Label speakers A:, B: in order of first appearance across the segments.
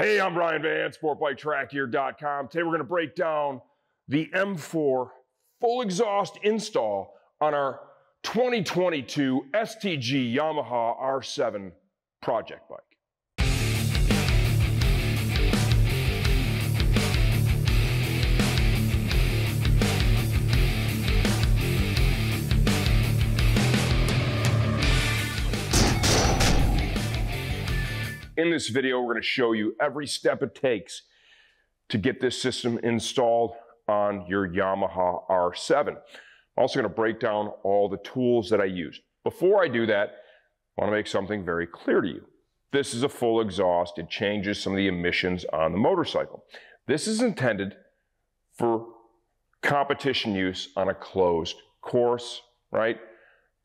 A: Hey, I'm Brian Van, SportbikeTrackGear.com. Today we're going to break down the M4 full exhaust install on our 2022 STG Yamaha R7 Project bike. In this video, we're going to show you every step it takes to get this system installed on your Yamaha R7. I'm also going to break down all the tools that I use. Before I do that, I want to make something very clear to you. This is a full exhaust. It changes some of the emissions on the motorcycle. This is intended for competition use on a closed course, right?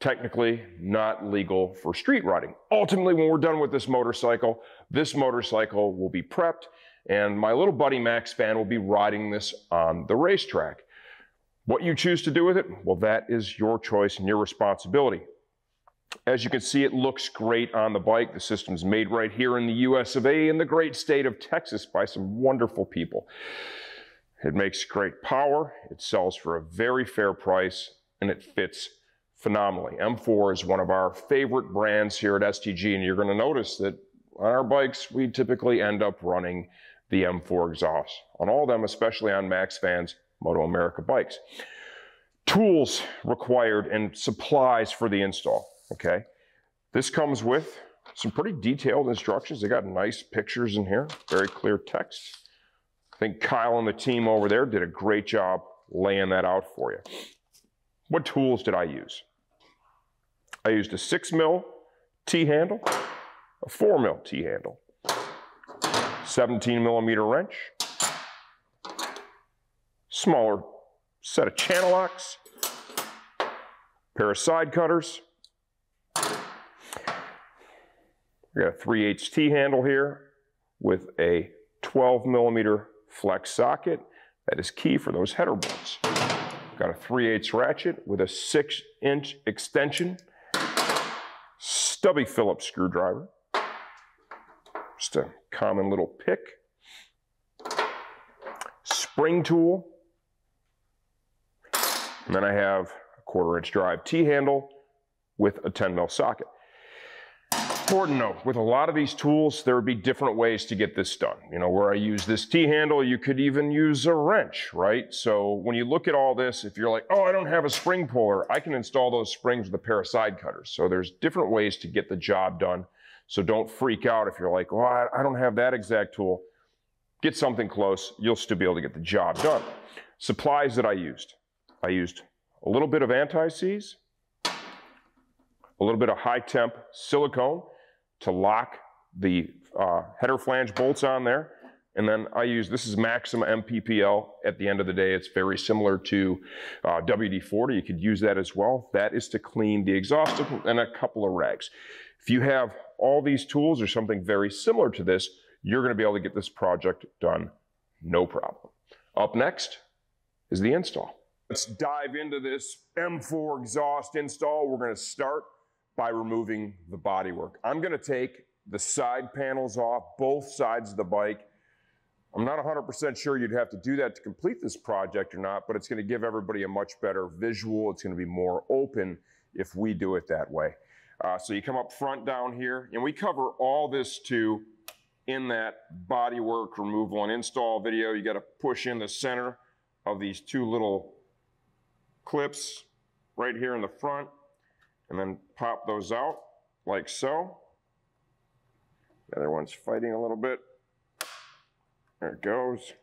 A: Technically not legal for street riding. Ultimately, when we're done with this motorcycle will be prepped, and my little buddy Max Fan will be riding this on the racetrack. What you choose to do with it, well, that is your choice and your responsibility. As you can see, it looks great on the bike. The system's made right here in the US of A in the great state of Texas by some wonderful people. It makes great power, it sells for a very fair price, and it fits phenomenally. M4 is one of our favorite brands here at STG, and you're going to notice that on our bikes, we typically end up running the M4 exhaust. On all of them, especially on Max Fan's Moto America bikes. Tools required and supplies for the install, okay? This comes with some pretty detailed instructions. They got nice pictures in here, very clear text. I think Kyle and the team over there did a great job laying that out for you. What tools did I use? I used a 6mm T-handle, a 4mm T-handle, 17mm wrench, smaller set of channel locks, pair of side cutters. I got a 3/8 T-handle here with a 12mm flex socket. That is key for those header bolts. Got a 3/8 ratchet with a 6-inch extension, stubby Phillips screwdriver, just a common little pick, spring tool, and then I have a 1/4-inch drive T-handle with a 10mm socket. Important note, with a lot of these tools, there would be different ways to get this done. You know, where I use this T-handle, you could even use a wrench, right? So when you look at all this, if you're like, oh, I don't have a spring puller, I can install those springs with a pair of side cutters. So there's different ways to get the job done. So don't freak out if you're like, well, I don't have that exact tool. Get something close, you'll still be able to get the job done. Supplies that I used a little bit of anti-seize, a little bit of high-temp silicone to lock the header flange bolts on there. And then I use, this is Maxima MPPL. At the end of the day, it's very similar to WD-40. You could use that as well. That is to clean the exhaust and a couple of rags. If you have all these tools or something very similar to this, you're going to be able to get this project done, no problem. Up next is the install. Let's dive into this M4 exhaust install. We're going to start by removing the bodywork. I'm going to take the side panels off, both sides of the bike. I'm not 100% sure you'd have to do that to complete this project or not, but it's going to give everybody a much better visual. It's going to be more open if we do it that way. So you come up front down here, and we cover all this too in that bodywork removal and install video. You got to push in the center of these two little clips right here in the front, and then pop those out like so. The other one's fighting a little bit. There it goes.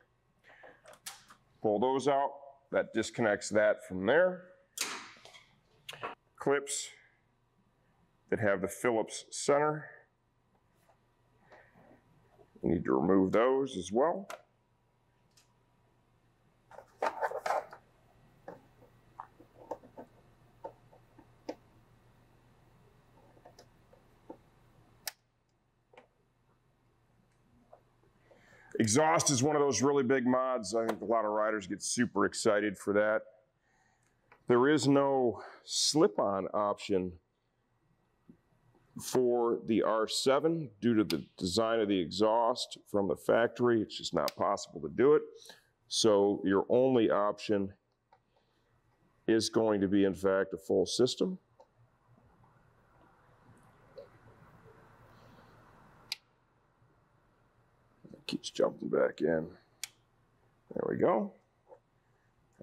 A: Pull those out. That disconnects that from there. Clips that have the Phillips center. You need to remove those as well. Exhaust is one of those really big mods. I think a lot of riders get super excited for that. There is no slip-on option for the R7, due to the design of the exhaust from the factory, it's just not possible to do it. So your only option is going to be, in fact, a full system. It keeps jumping back in. There we go.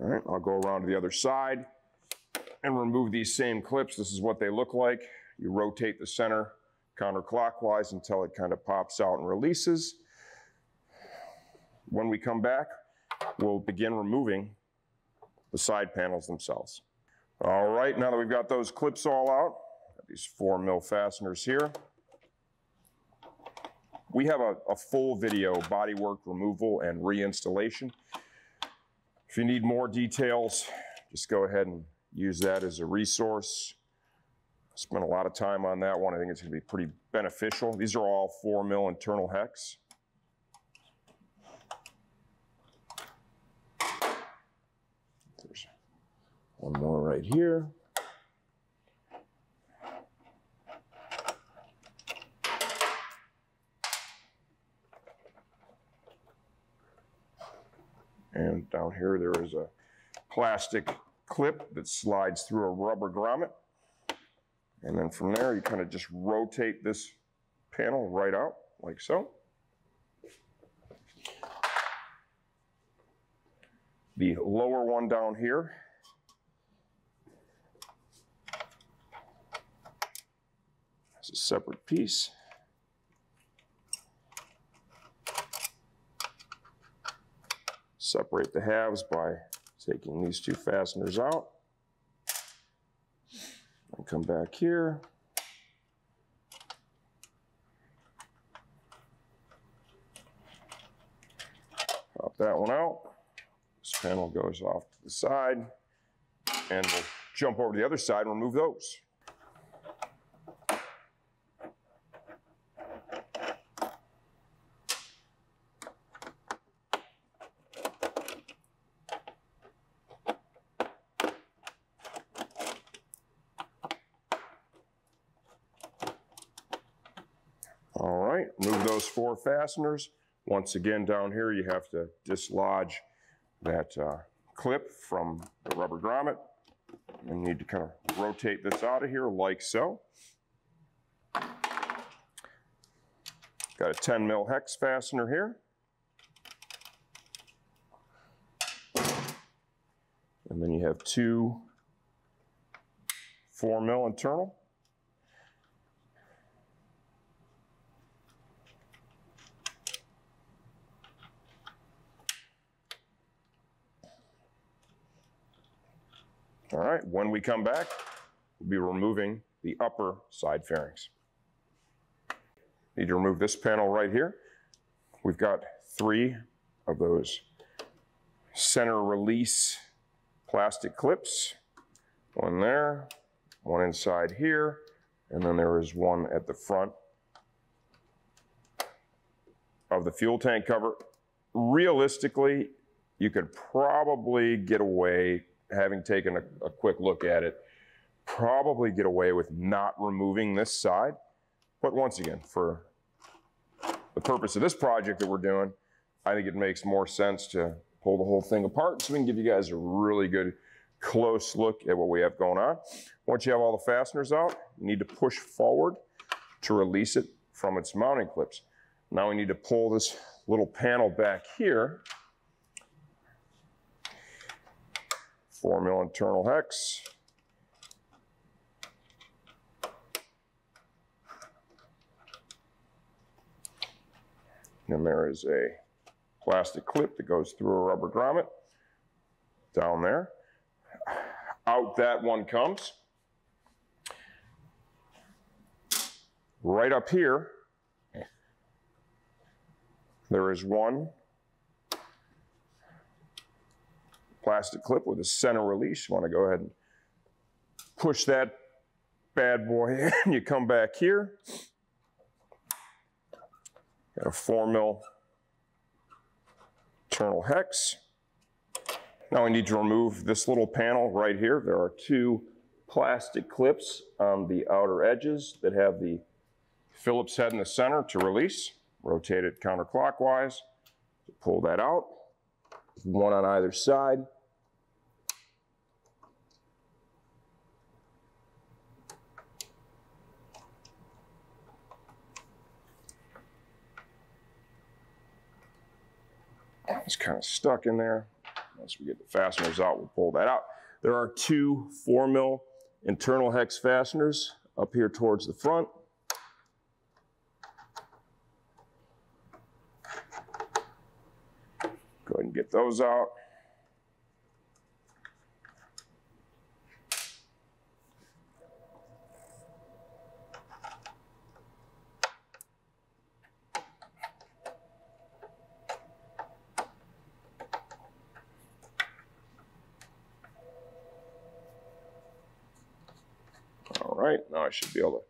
A: All right, I'll go around to the other side and remove these same clips. This is what they look like. You rotate the center counterclockwise until it kind of pops out and releases. When we come back, we'll begin removing the side panels themselves. All right, now that we've got those clips all out, got these 4mm fasteners here. We have a full video bodywork removal and reinstallation. If you need more details, just go ahead and use that as a resource. Spent a lot of time on that one. I think it's going to be pretty beneficial. These are all 4mm internal hex. There's one more right here. And down here, there is a plastic clip that slides through a rubber grommet. And then from there, you kind of just rotate this panel right out, like so. The lower one down here has a separate piece. Separate the halves by taking these two fasteners out. And come back here. Pop that one out. This panel goes off to the side. And we'll jump over to the other side and remove those. All right, remove those 4 fasteners. Once again, down here, you have to dislodge that clip from the rubber grommet. And you need to kind of rotate this out of here like so. Got a 10mm hex fastener here. And then you have 2 4mm internal. All right, when we come back, we'll be removing the upper side fairings. Need to remove this panel right here. We've got 3 of those center release plastic clips. One there, one inside here, and then there is one at the front of the fuel tank cover. Realistically, you could probably get away, having taken a quick look at it, probably get away with not removing this side. But once again, for the purpose of this project that we're doing, I think it makes more sense to pull the whole thing apart so we can give you guys a really good close look at what we have going on. Once you have all the fasteners out, you need to push forward to release it from its mounting clips. Now we need to pull this little panel back here. 4mm internal hex. And there is a plastic clip that goes through a rubber grommet down there. Out that one comes. Right up here, there is one plastic clip with a center release. You want to go ahead and push that bad boy in. You come back here. Got a 4mm internal hex. Now we need to remove this little panel right here. There are 2 plastic clips on the outer edges that have the Phillips head in the center to release. Rotate it counterclockwise, pull that out, one on either side. It's kind of stuck in there. Once we get the fasteners out, we'll pull that out. There are two 4mm internal hex fasteners up here towards the front. Go ahead and get those out. All right, now I should be able to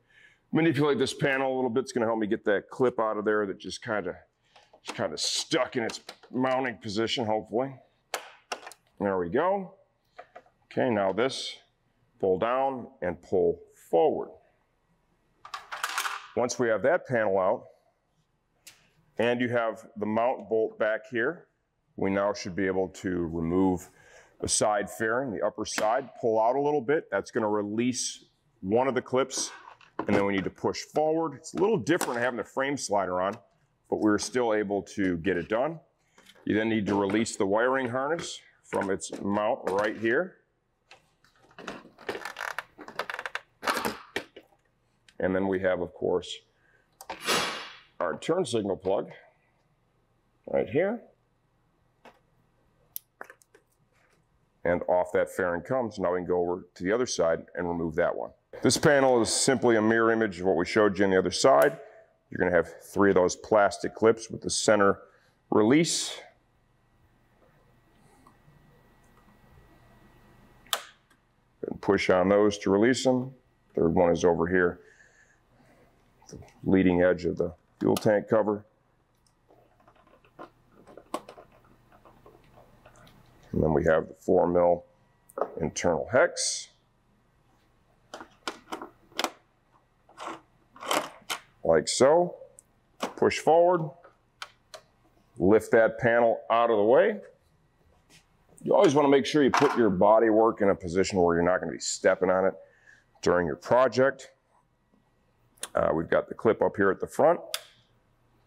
A: manipulate this panel a little bit. It's going to help me get that clip out of there that just kind of stuck in its mounting position, hopefully. There we go. Okay, now this, pull down and pull forward. Once we have that panel out, and you have the mount bolt back here, we now should be able to remove the side fairing, the upper side, pull out a little bit. That's going to release one of the clips, and then we need to push forward. It's a little different having the frame slider on, but we were still able to get it done. You then need to release the wiring harness from its mount right here. And then we have, of course, our turn signal plug right here. And off that fairing comes. Now we can go over to the other side and remove that one. This panel is simply a mirror image of what we showed you on the other side. You're going to have 3 of those plastic clips with the center release. And push on those to release them. Third one is over here, the leading edge of the fuel tank cover. And then we have the 4mm internal hex. Like so. Push forward. Lift that panel out of the way. You always want to make sure you put your body work in a position where you're not going to be stepping on it during your project. We've got the clip up here at the front.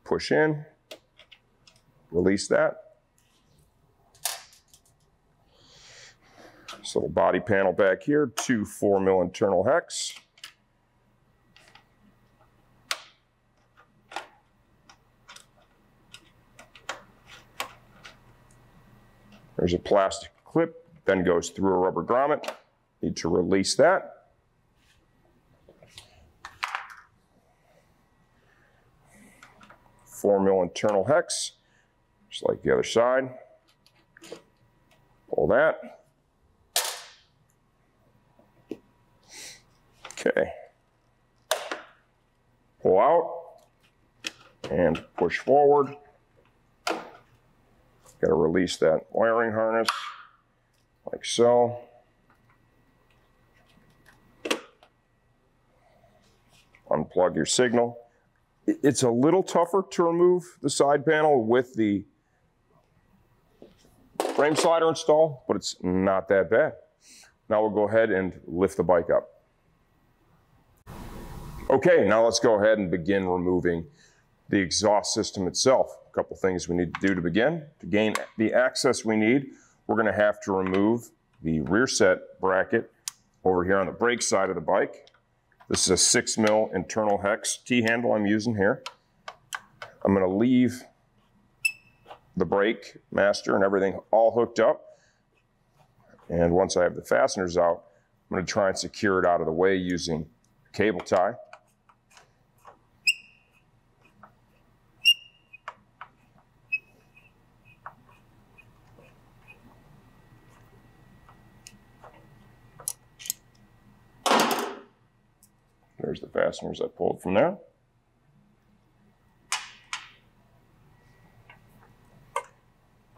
A: Push in. Release that. This little body panel back here, 2 4mm internal hex. There's a plastic clip, then goes through a rubber grommet. Need to release that. $4mm internal hex, just like the other side. Pull that. Okay. Pull out and push forward. Got to release that wiring harness, like so. Unplug your signal. It's a little tougher to remove the side panel with the frame slider installed, but it's not that bad. Now we'll go ahead and lift the bike up. Okay, now let's go ahead and begin removing the exhaust system itself. A couple things we need to do to begin. To gain the access we need, we're going to have to remove the rear set bracket over here on the brake side of the bike. This is a 6mm internal hex T-handle I'm using here. I'm going to leave the brake master and everything all hooked up. And once I have the fasteners out, I'm going to try and secure it out of the way using cable tie. There's the fasteners I pulled from there.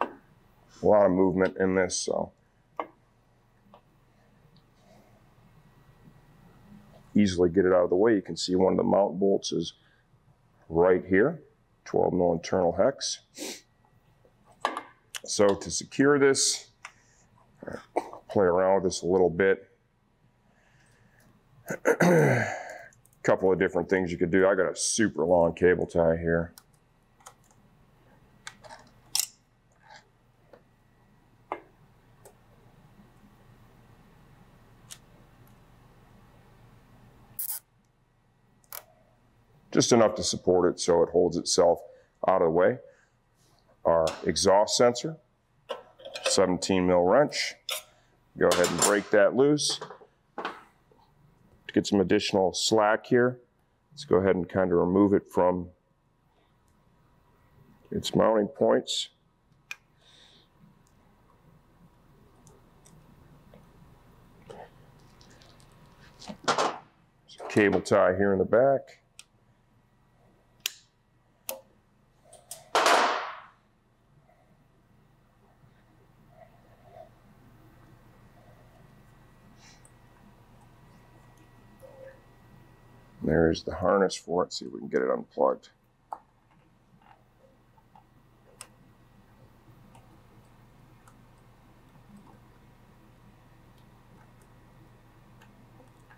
A: A lot of movement in this, so. easily get it out of the way. You can see one of the mount bolts is right here, 12 mil internal hex. So to secure this, play around with this a little bit. Couple of different things you could do. I got a super long cable tie here. Just enough to support it so it holds itself out of the way. Our exhaust sensor, 17 mil wrench. Go ahead and break that loose. To get some additional slack here, let's go ahead and kind of remove it from its mounting points. There's a cable tie here in the back. There's the harness for it. See if we can get it unplugged.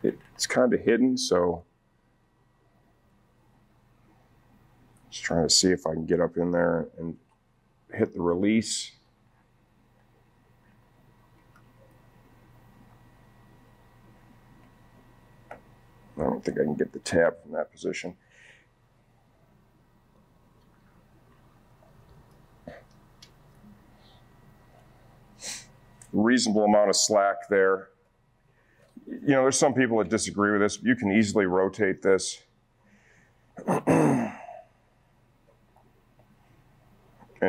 A: It's kind of hidden, so just trying to see if I can get up in there and hit the release. I don't think I can get the tab from that position. Reasonable amount of slack there. You know, there's some people that disagree with this. You can easily rotate this. And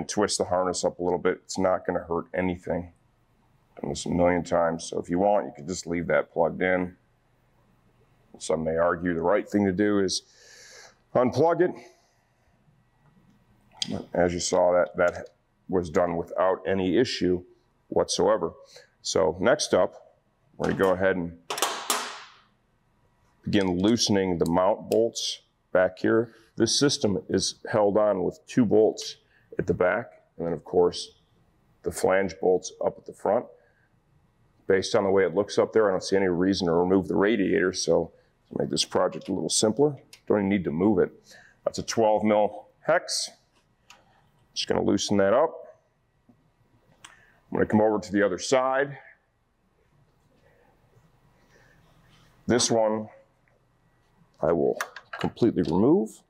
A: twist the harness up a little bit. It's not going to hurt anything. I've done this a million times. So if you want, you can just leave that plugged in. Some may argue the right thing to do is unplug it. As you saw, that was done without any issue whatsoever. So next up, we're going to go ahead and begin loosening the mount bolts back here. This system is held on with 2 bolts at the back, and then of course the flange bolts up at the front. Based on the way it looks up there, I don't see any reason to remove the radiator, so to make this project a little simpler, don't even need to move it. That's a 12 mil hex. Just going to loosen that up. I'm going to come over to the other side. This one I will completely remove.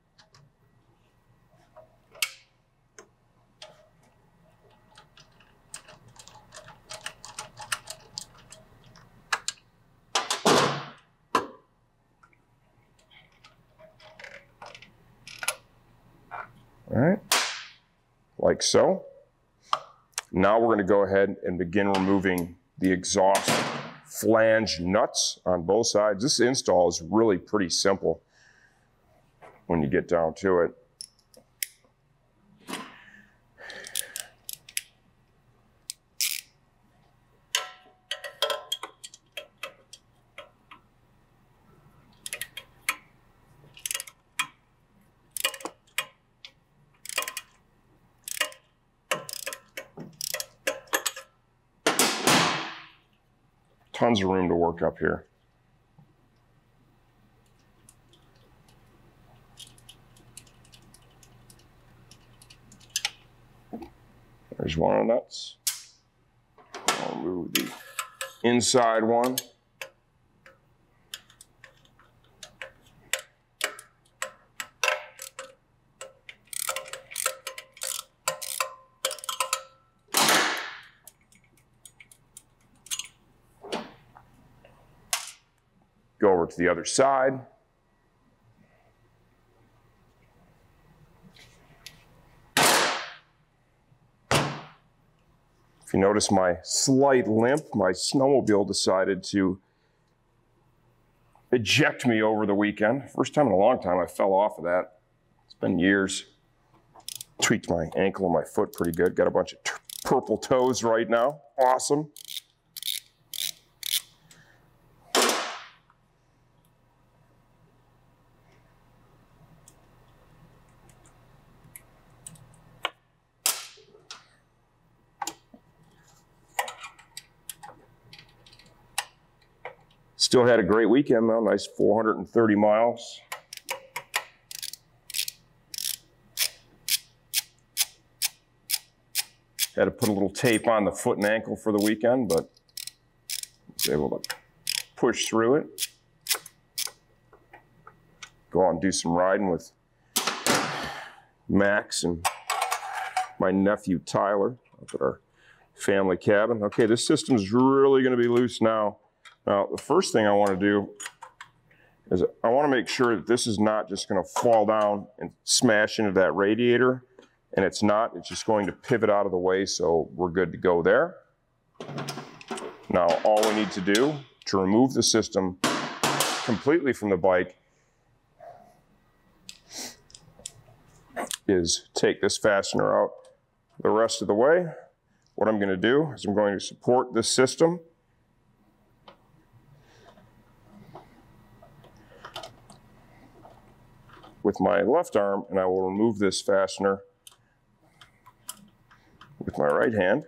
A: All right, like so. Now we're going to go ahead and begin removing the exhaust flange nuts on both sides. This install is really pretty simple when you get down to it. Tons of room to work up here. There's one of the nuts. I'll remove the inside one. Go over to the other side. If you notice my slight limp, my snowmobile decided to eject me over the weekend. First time in a long time I fell off of that. It's been years. Tweaked my ankle and my foot pretty good. Got a bunch of purple toes right now. Awesome. Still had a great weekend though, nice 430 miles. Had to put a little tape on the foot and ankle for the weekend, but was able to push through it. Go out and do some riding with Max and my nephew Tyler up at our family cabin. Okay, this system's really going to be loose now. Now, the first thing I want to do is I want to make sure that this is not just going to fall down and smash into that radiator, and it's not. It's just going to pivot out of the way, so we're good to go there. Now, all we need to do to remove the system completely from the bike is take this fastener out the rest of the way. What I'm going to do is I'm going to support this system with my left arm, and I will remove this fastener with my right hand.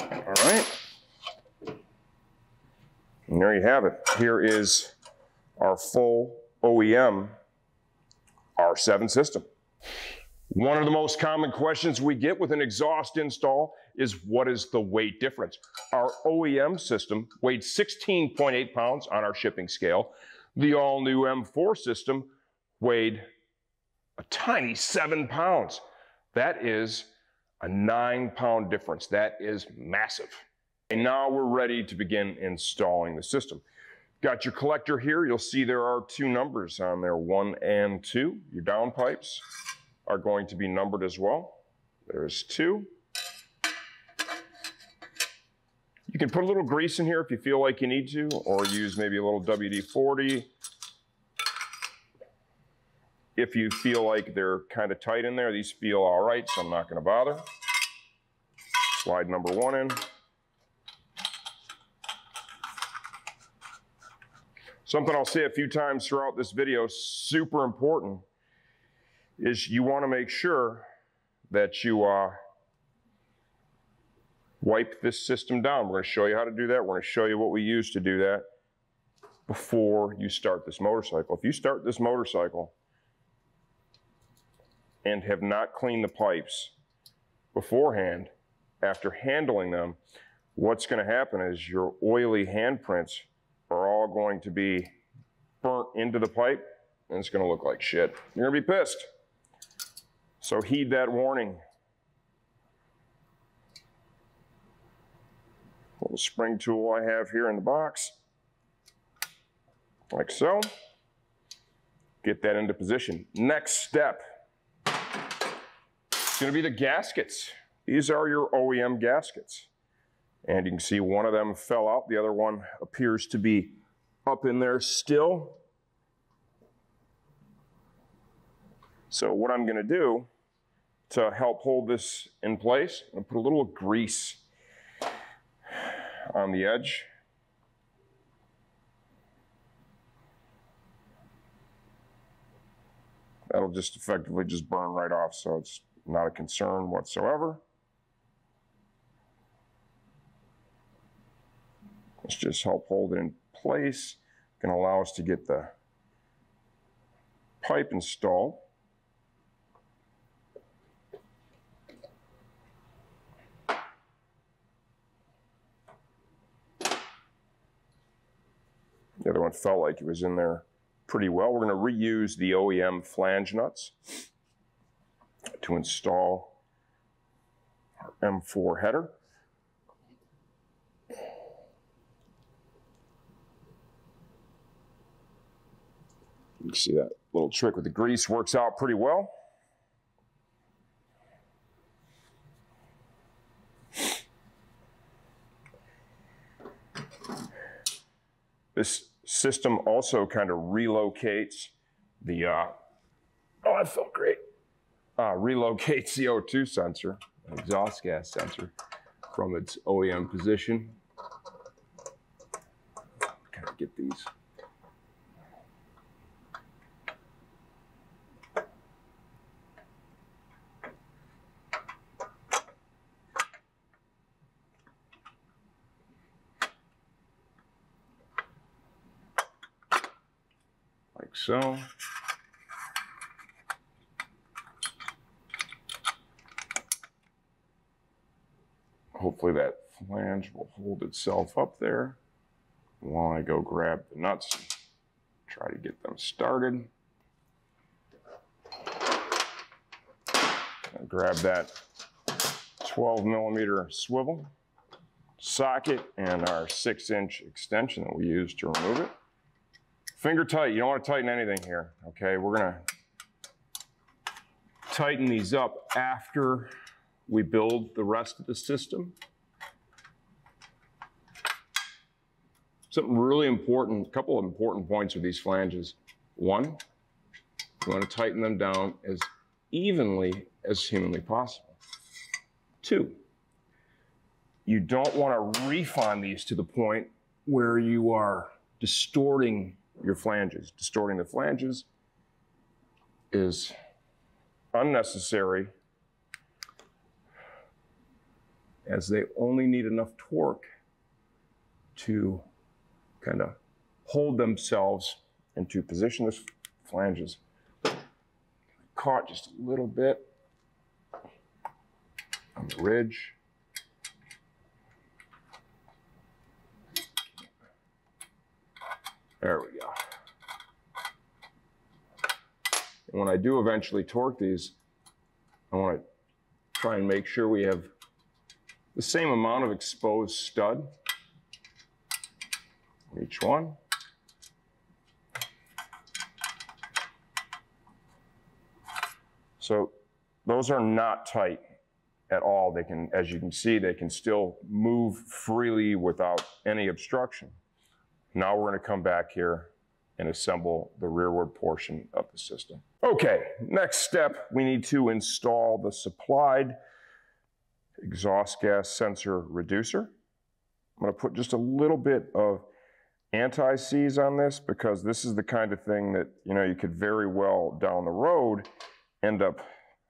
A: All right. And there you have it. Here is our full OEM R7 system. One of the most common questions we get with an exhaust install is, what is the weight difference? Our OEM system weighed 16.8 pounds on our shipping scale. The all-new M4 system weighed a tiny 7 pounds. That is a 9-pound difference. That is massive. And now we're ready to begin installing the system. Got your collector here. You'll see there are 2 numbers on there, 1 and 2. Your downpipes are going to be numbered as well. There's 2. You can put a little grease in here if you feel like you need to, or use maybe a little WD-40. If you feel like they're kind of tight in there, these feel all right, so I'm not gonna bother. Slide number 1 in. Something I'll say a few times throughout this video, super important, is you want to make sure that you wipe this system down. We're going to show you how to do that. We're going to show you what we use to do that before you start this motorcycle. If you start this motorcycle and have not cleaned the pipes beforehand, after handling them, what's going to happen is your oily handprints are all going to be burnt into the pipe, and it's going to look like shit. You're going to be pissed. So heed that warning. Little spring tool I have here in the box, like so. Get that into position. Next step, it's going to be the gaskets. These are your OEM gaskets. And you can see one of them fell out. The other one appears to be up in there still. So what I'm going to do to help hold this in place, I'm going to put a little grease on the edge. That'll just effectively just burn right off, so it's not a concern whatsoever. Let's just help hold it in place. Can allow us to get the pipe installed. The other one felt like it was in there pretty well. We're going to reuse the OEM flange nuts to install our M4 header. You can see that little trick with the grease works out pretty well. This system also kind of relocates the, oh, that felt great. Relocates the O2 sensor, exhaust gas sensor, from its OEM position. Kind of get these so. Hopefully that flange will hold itself up there while I go grab the nuts and try to get them started. I'll grab that 12mm swivel socket and our 6-inch extension that we use to remove it. Finger tight, you don't want to tighten anything here, okay? We're gonna tighten these up after we build the rest of the system. Something really important, a couple of important points with these flanges. One, you want to tighten them down as evenly as humanly possible. Two, you don't want to refine these to the point where you are distorting your flanges. Distorting the flanges is unnecessary, as they only need enough torque to kind of hold themselves and to position the flanges. Caught just a little bit on the ridge. There we go. And when I do eventually torque these, I want to try and make sure we have the same amount of exposed stud on each one. So those are not tight at all. They can, as you can see, they can still move freely without any obstruction. Now we're going to come back here and assemble the rearward portion of the system. Okay, next step, we need to install the supplied exhaust gas sensor reducer. I'm going to put just a little bit of anti-seize on this, because this is the kind of thing that, you know, you could very well down the road end up,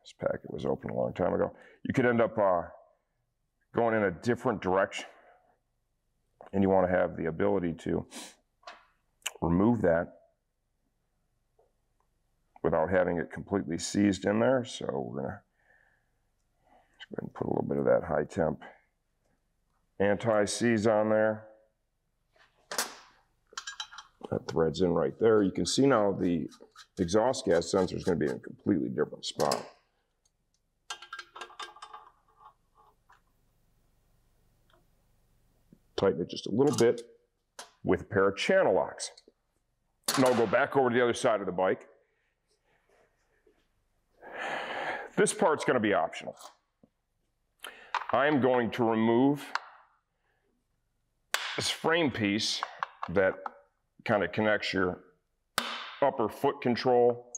A: this packet was open a long time ago, you could end up going in a different direction, and you want to have the ability to remove that without having it completely seized in there. So we're going to just go ahead and put a little bit of that high temp anti-seize on there. That threads in right there. You can see now the exhaust gas sensor is going to be in a completely different spot. Tighten it just a little bit with a pair of channel locks. And I'll go back over to the other side of the bike. This part's going to be optional. I'm going to remove this frame piece that kind of connects your upper foot control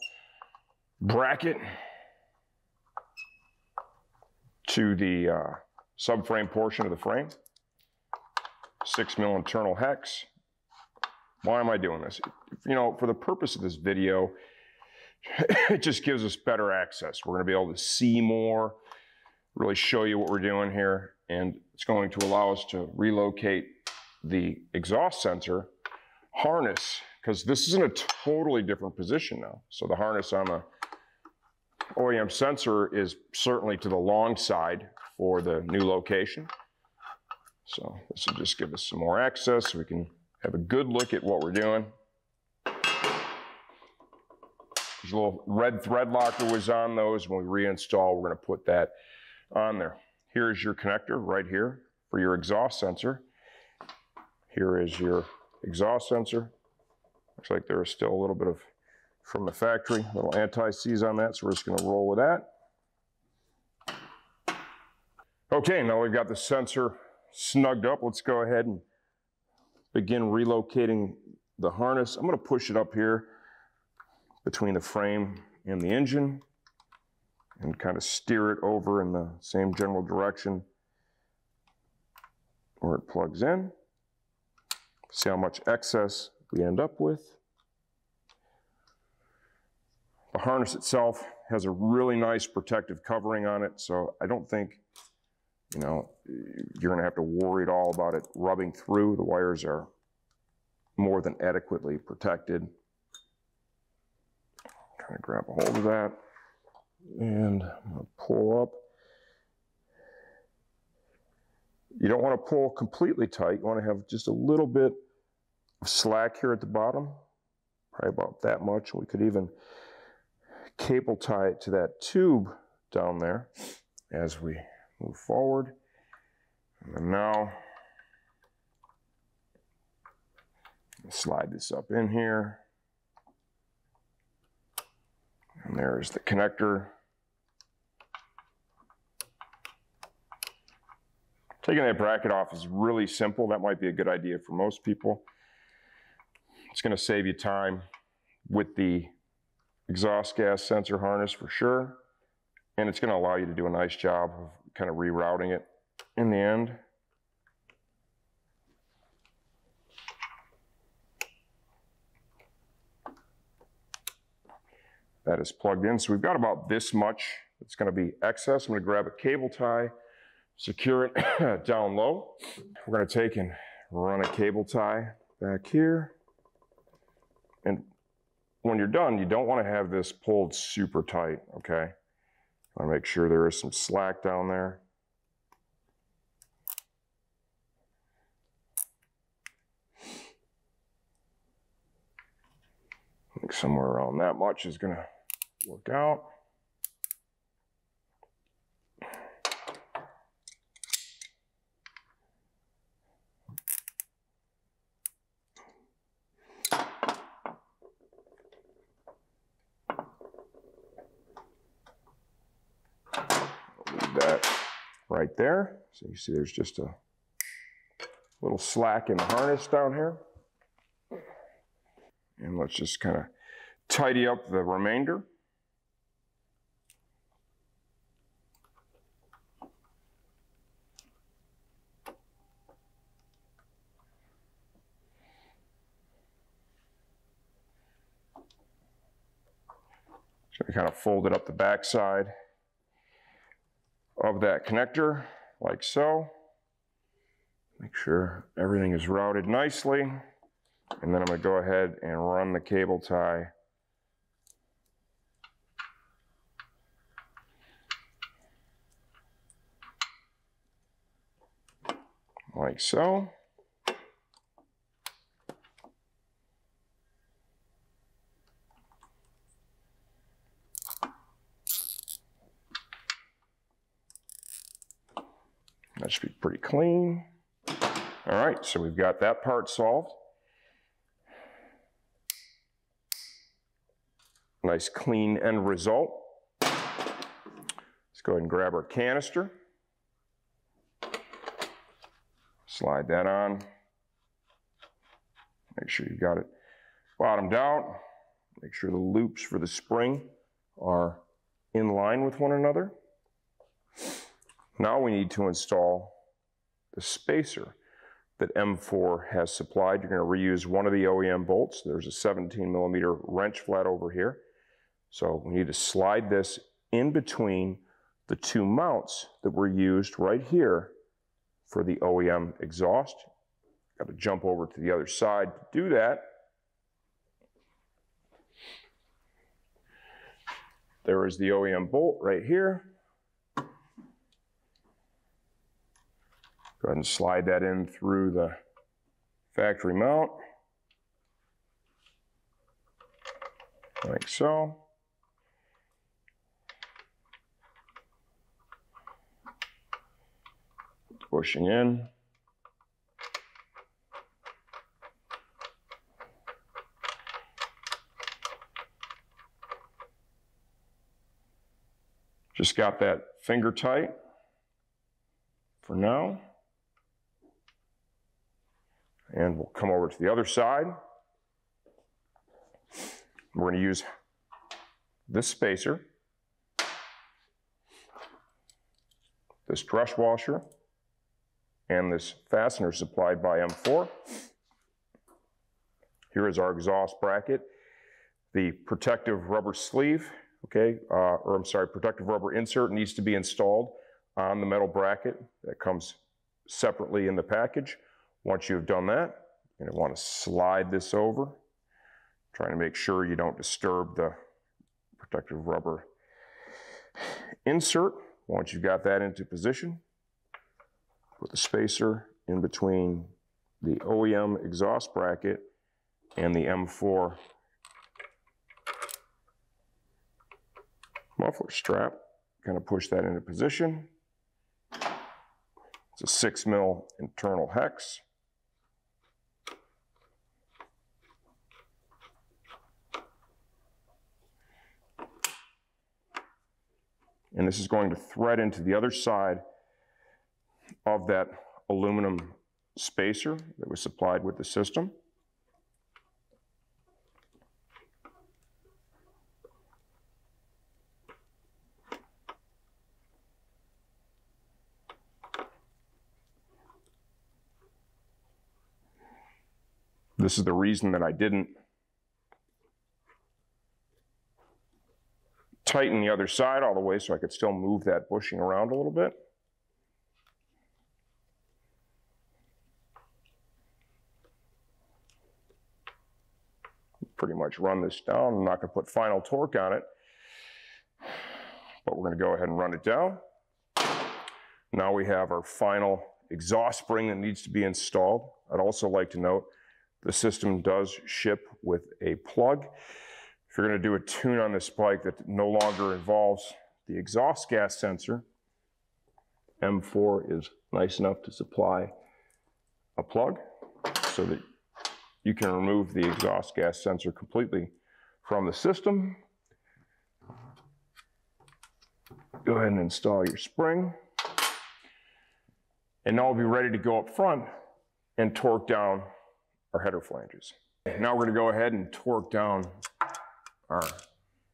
A: bracket to the subframe portion of the frame. 6mm internal hex. Why am I doing this? You know, for the purpose of this video, it just gives us better access. We're going to be able to see more, really show you what we're doing here, and it's going to allow us to relocate the exhaust sensor harness, because this is in a totally different position now. So the harness on the OEM sensor is certainly to the long side for the new location. So this will just give us some more access so we can have a good look at what we're doing. There's a little red thread locker was on those. When we reinstall, we're going to put that on there. Here's your connector right here for your exhaust sensor. Here is your exhaust sensor. Looks like there is still a little bit of, from the factory, a little anti-seize on that, so we're just going to roll with that. Okay, now we've got the sensor snugged up. Let's go ahead and begin relocating the harness. I'm going to push it up here between the frame and the engine and kind of steer it over in the same general direction where it plugs in. See how much excess we end up with. The harness itself has a really nice protective covering on it, so I don't think, you know, you're going to have to worry at all about it rubbing through. The wires are more than adequately protected. Kind of grab a hold of that, and I'm going to pull up. You don't want to pull completely tight. You want to have just a little bit of slack here at the bottom, probably about that much. We could even cable tie it to that tube down there as we move forward. And then now, slide this up in here. And there's the connector. Taking that bracket off is really simple. That might be a good idea for most people. It's going to save you time with the exhaust gas sensor harness for sure. And it's going to allow you to do a nice job of kind of rerouting it in the end. That is plugged in. So we've got about this much that's going to be excess. I'm going to grab a cable tie, secure it down low. We're going to take and run a cable tie back here. And when you're done, you don't want to have this pulled super tight, okay? I want to make sure there is some slack down there. I think somewhere around that much is going to work out. Leave that right there. So you see there's just a little slack in the harness down here. And let's just kind of tidy up the remainder. So we kind of folded up the back side of that connector like so. Make sure everything is routed nicely. And then I'm going to go ahead and run the cable tie like so. That should be pretty clean. All right, so we've got that part solved. Nice clean end result. Let's go ahead and grab our canister. Slide that on. Make sure you got it bottomed out. Make sure the loops for the spring are in line with one another. Now we need to install the spacer that M4 has supplied. You're going to reuse one of the OEM bolts. There's a 17mm wrench flat over here. So we need to slide this in between the two mounts that were used right here for the OEM exhaust. Got to jump over to the other side to do that. There is the OEM bolt right here. Go ahead and slide that in through the factory mount, like so. Pushing in. Just got that finger tight for now. And we'll come over to the other side. We're going to use this spacer, this brush washer, and this fastener supplied by M4. Here is our exhaust bracket. The protective rubber sleeve, okay, protective rubber insert needs to be installed on the metal bracket that comes separately in the package. Once you've done that, you're going to want to slide this over, trying to make sure you don't disturb the protective rubber insert. Once you've got that into position, put the spacer in between the OEM exhaust bracket and the M4 muffler strap. Kind of push that into position. It's a 6 mil internal hex. And this is going to thread into the other side of that aluminum spacer that was supplied with the system. This is the reason that I didn't tighten the other side all the way, so I could still move that bushing around a little bit. Pretty much run this down. I'm not going to put final torque on it, but we're going to go ahead and run it down. Now we have our final exhaust spring that needs to be installed. I'd also like to note the system does ship with a plug. If you're going to do a tune on this bike that no longer involves the exhaust gas sensor, M4 is nice enough to supply a plug so that you can remove the exhaust gas sensor completely from the system. Go ahead and install your spring. And now we'll be ready to go up front and torque down our header flanges. Now we're going to go ahead and torque down our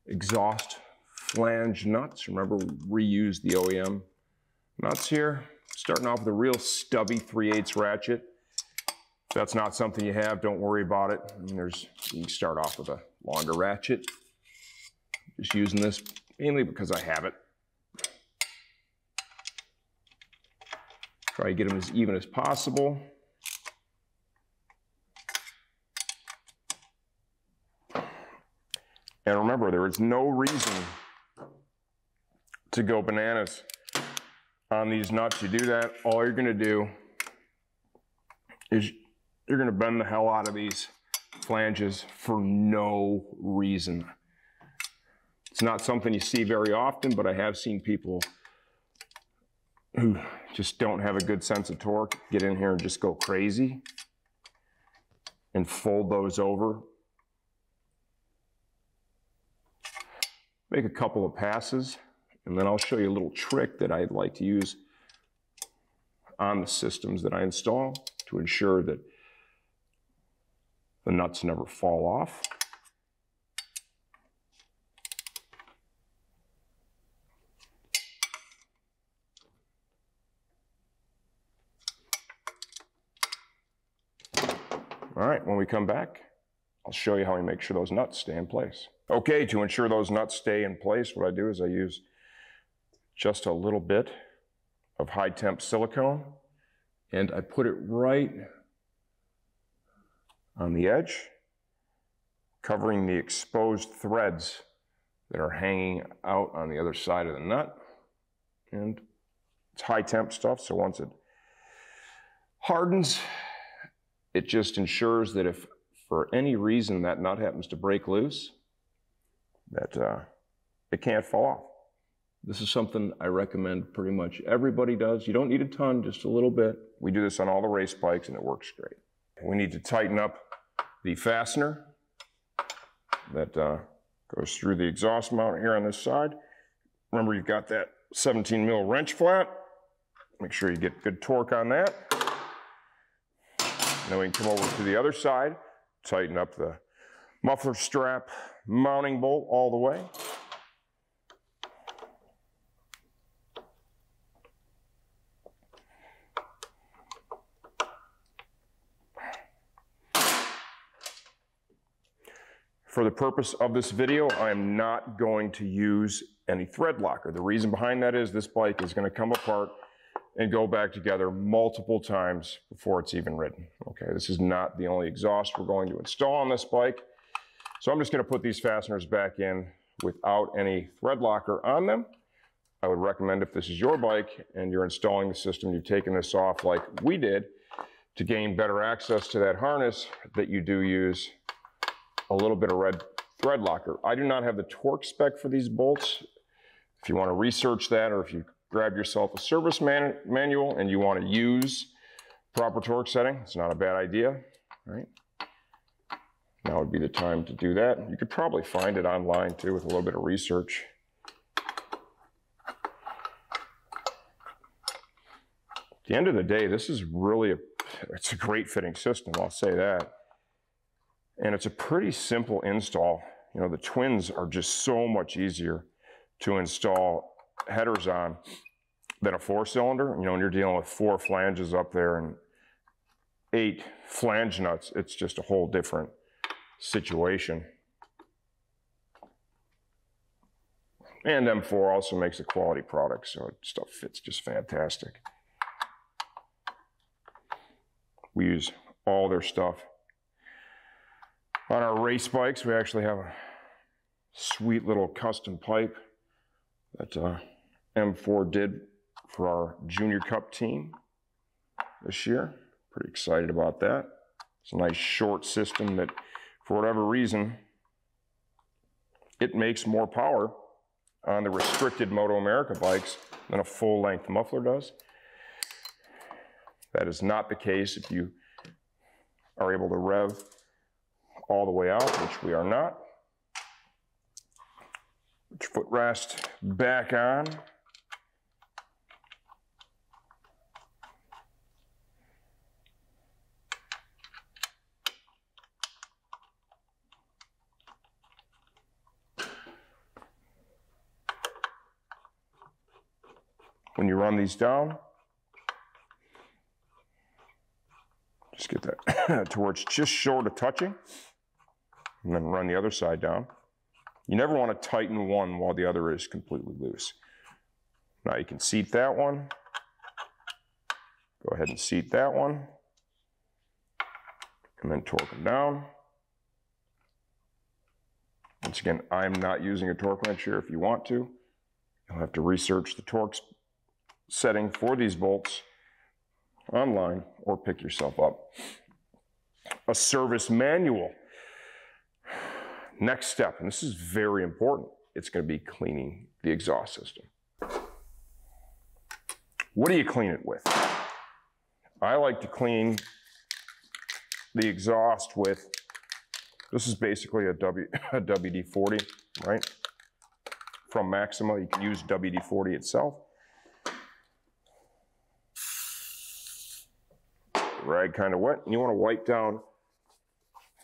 A: exhaust flange nuts. Remember, we reuse the OEM nuts here. Starting off with a real stubby 3/8 ratchet. If that's not something you have, don't worry about it. I mean, you can start off with a longer ratchet. Just using this mainly because I have it. Try to get them as even as possible. And remember, there is no reason to go bananas on these nuts. You do that, all you're gonna do is you're gonna bend the hell out of these flanges for no reason. It's not something you see very often, but I have seen people who just don't have a good sense of torque get in here and just go crazy and fold those over. Make a couple of passes, and then I'll show you a little trick that I'd like to use on the systems that I install to ensure that the nuts never fall off. All right, when we come back, I'll show you how we make sure those nuts stay in place. Okay, to ensure those nuts stay in place, what I do is I use just a little bit of high temp silicone, and I put it right on the edge, covering the exposed threads that are hanging out on the other side of the nut. And it's high temp stuff, so once it hardens, it just ensures that if for any reason that nut happens to break loose, that it can't fall off. This is something I recommend pretty much everybody does. You don't need a ton, just a little bit. We do this on all the race bikes and it works great. We need to tighten up the fastener that goes through the exhaust mount here on this side. Remember, you've got that 17 mil wrench flat. Make sure you get good torque on that. And then we can come over to the other side, tighten up the muffler strap mounting bolt all the way. For the purpose of this video, I am not going to use any thread locker. The reason behind that is this bike is going to come apart and go back together multiple times before it's even ridden. Okay, this is not the only exhaust we're going to install on this bike. So I'm just going to put these fasteners back in without any thread locker on them. I would recommend, if this is your bike and you're installing the system, you've taken this off like we did to gain better access to that harness, that you do use a little bit of red thread locker. I do not have the torque spec for these bolts. If you want to research that, or if you grab yourself a service manual and you want to use proper torque setting, it's not a bad idea, right? Now would be the time to do that. You could probably find it online too with a little bit of research. At the end of the day, this is really it's a great fitting system, I'll say that. And it's a pretty simple install. You know, the twins are just so much easier to install headers on than a 4-cylinder. You know, when you're dealing with 4 flanges up there and 8 flange nuts, it's just a whole different situation. And M4 also makes a quality product, so stuff fits just fantastic. We use all their stuff. On our race bikes, we actually have a sweet little custom pipe that M4 did for our Junior Cup team this year. Pretty excited about that. It's a nice short system that, for whatever reason, it makes more power on the restricted Moto America bikes than a full-length muffler does. That is not the case if you are able to rev all the way out, which we are not. Put your footrest back on. When you run these down, just get that to where it's just short of touching, and then run the other side down. You never want to tighten one while the other is completely loose. Now you can seat that one. Go ahead and seat that one, and then torque them down. Once again, I'm not using a torque wrench here. If you want to, you'll have to research the torque setting for these bolts online or pick yourself up a service manual. Next step, and this is very important, it's going to be cleaning the exhaust system. What do you clean it with? I like to clean the exhaust with, this is basically a WD-40, right? From Maxima. You can use WD-40 itself. Rag kind of wet, and you want to wipe down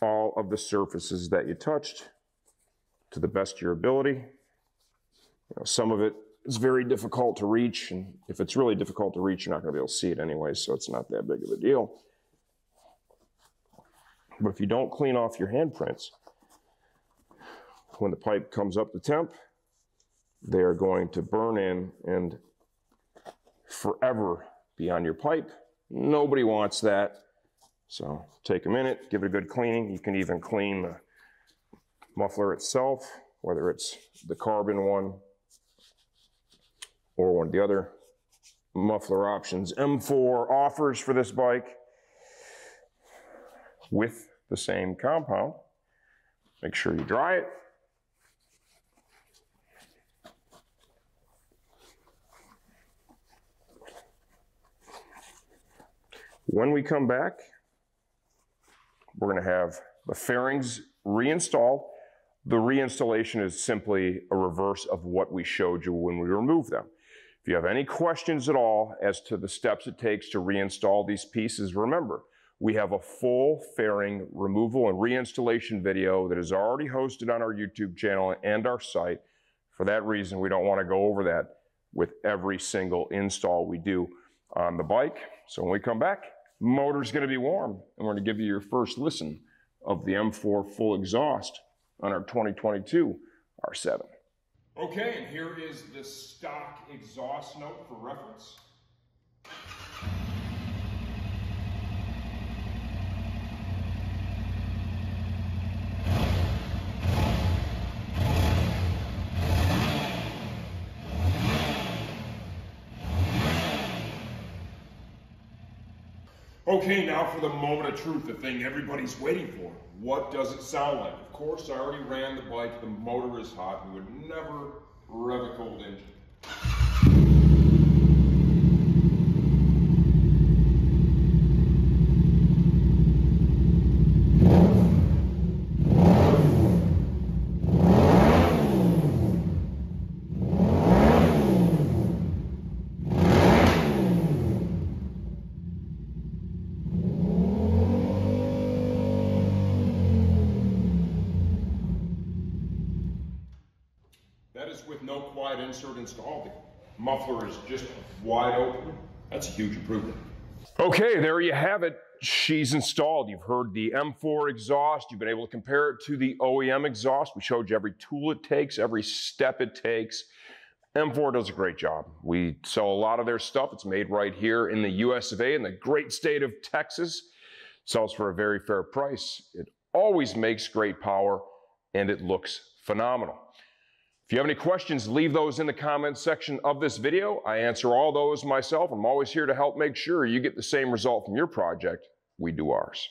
A: all of the surfaces that you touched to the best of your ability. You know, some of it is very difficult to reach, and if it's really difficult to reach, you're not going to be able to see it anyway, so it's not that big of a deal. But if you don't clean off your handprints, when the pipe comes up to temp, they are going to burn in and forever be on your pipe. Nobody wants that. So take a minute, give it a good cleaning. You can even clean the muffler itself, whether it's the carbon one or one of the other muffler options M4 offers for this bike with the same compound. Make sure you dry it. When we come back, we're going to have the fairings reinstalled. The reinstallation is simply a reverse of what we showed you when we removed them. If you have any questions at all as to the steps it takes to reinstall these pieces, remember, we have a full fairing removal and reinstallation video that is already hosted on our YouTube channel and our site. For that reason, we don't want to go over that with every single install we do on the bike. So when we come back, motor's going to be warm, and we're going to give you your first listen of the M4 full exhaust on our 2022 R7. Okay, and here is the stock exhaust note for reference. Okay, now for the moment of truth, the thing everybody's waiting for. What does it sound like? Of course, I already ran the bike. The motor is hot. We would never rev a cold engine. That is with no quiet insert installed. The muffler is just wide open. That's a huge improvement. Okay, there you have it. She's installed. You've heard the M4 exhaust. You've been able to compare it to the OEM exhaust. We showed you every tool it takes, every step it takes. M4 does a great job. We sell a lot of their stuff. It's made right here in the US of A in the great state of Texas. Sells for a very fair price. It always makes great power and it looks phenomenal. If you have any questions, leave those in the comments section of this video. I answer all those myself. I'm always here to help make sure you get the same result from your project we do ours.